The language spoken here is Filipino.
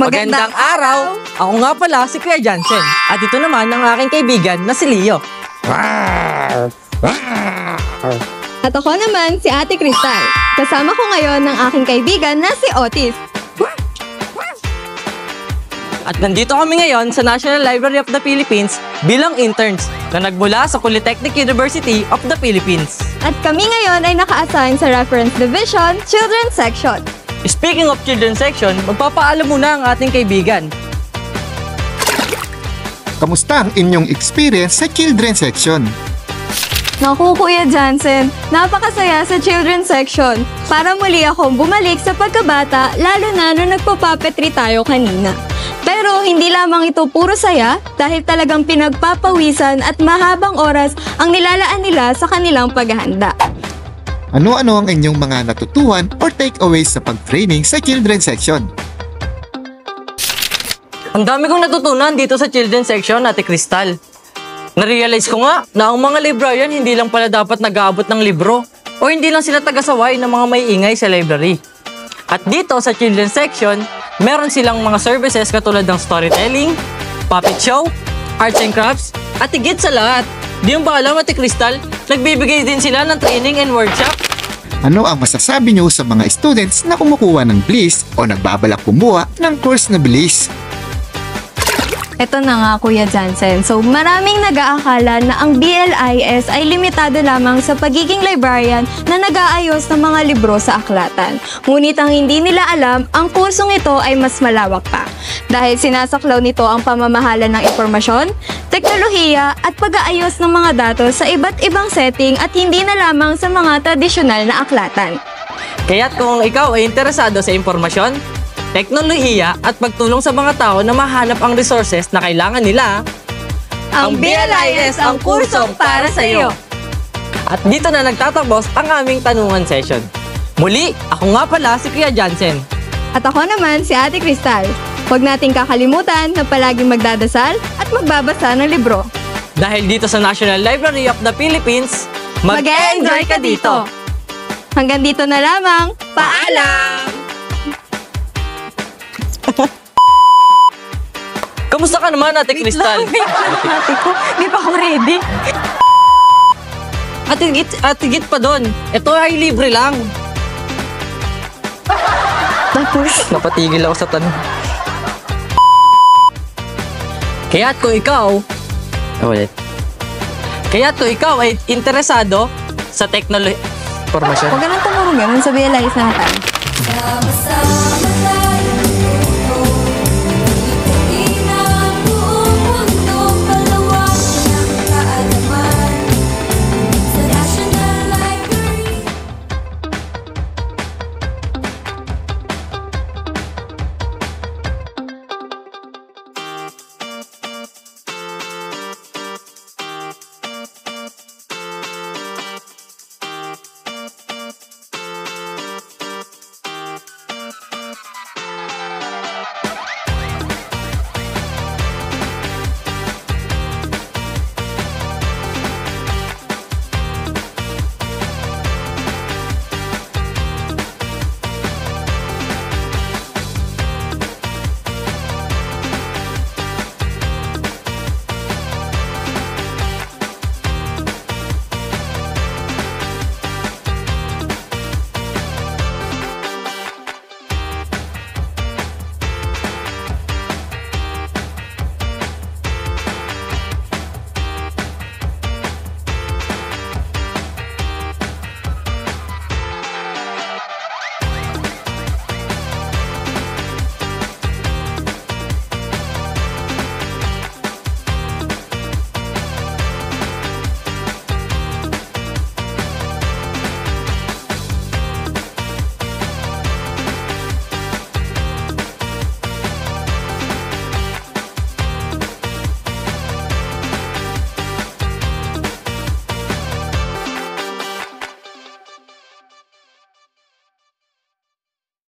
Magandang araw! Ako nga pala si Kuya Jansen. At ito naman ang aking kaibigan na si Leo. At ako naman si Ate Cristal. Kasama ko ngayon ng aking kaibigan na si Otis. At nandito kami ngayon sa National Library of the Philippines bilang interns na nagmula sa Polytechnic University of the Philippines. At kami ngayon ay naka-assign sa Reference Division, Children's Section. Speaking of Children's Section, magpapaalam muna ang ating kaibigan. Kamusta ang inyong experience sa Children's Section? Naku, Kuya Jansen, napakasaya sa Children's Section. Para muli akong bumalik sa pagkabata, lalo na nung nagpo-puppetry tayo kanina. Pero hindi lamang ito puro saya dahil talagang pinagpapawisan at mahabang oras ang nilalaan nila sa kanilang paghahanda. Ano-ano ang inyong mga natutuhan or takeaways sa pag-training sa Children's Section? Ang dami kong natutunan dito sa Children's Section, Ate Cristal. Narealize ko nga na ang mga librarian hindi lang pala dapat nag-aabot ng libro o hindi lang sila taga-saway ng mga may ingay sa library. At dito sa Children's Section, meron silang mga services katulad ng storytelling, puppet show, arts and crafts, at higit sa lahat, di mo ba alam, Ate Cristal, nagbibigay din sila ng training and workshop. Ano ang masasabi niyo sa mga students na kumukuha ng BLIS o nagbabalak kumuha ng course na BLIS? Ito na nga, Kuya Jansen. So, maraming nag-aakala na ang BLIS ay limitado lamang sa pagiging librarian na nag-aayos ng mga libro sa aklatan. Ngunit ang hindi nila alam, ang kursong ito ay mas malawak pa. Dahil sinasaklaw nito ang pamamahala ng impormasyon, teknolohiya at pag-aayos ng mga datos sa iba't ibang setting at hindi na lamang sa mga tradisyonal na aklatan. Kaya't kung ikaw ay interesado sa impormasyon, teknolohiya at pagtulong sa mga tao na mahanap ang resources na kailangan nila, Ang BLIS ang kursong para sa iyo. At dito na nagtatapos ang aming tanungan session. Muli, ako nga pala si Kuya Jansen. At ako naman si Ate Cristal. Huwag nating kakalimutan na palaging magdadasal at magbabasa ng libro. Dahil dito sa National Library of the Philippines, Mag-e-enjoy ka dito! Hanggang dito na lamang. Paalam! Kamusta ka naman, Ate Cristal? Ate ko, di pa ako ready. At higit pa doon, ito ay libre lang. Tapos, Napatigil ako sa tanong. Kaya't kung ikaw ay interesado sa teknolohiya, huwag ka nang tumurong ganun sa BLIS natin. Sama-sama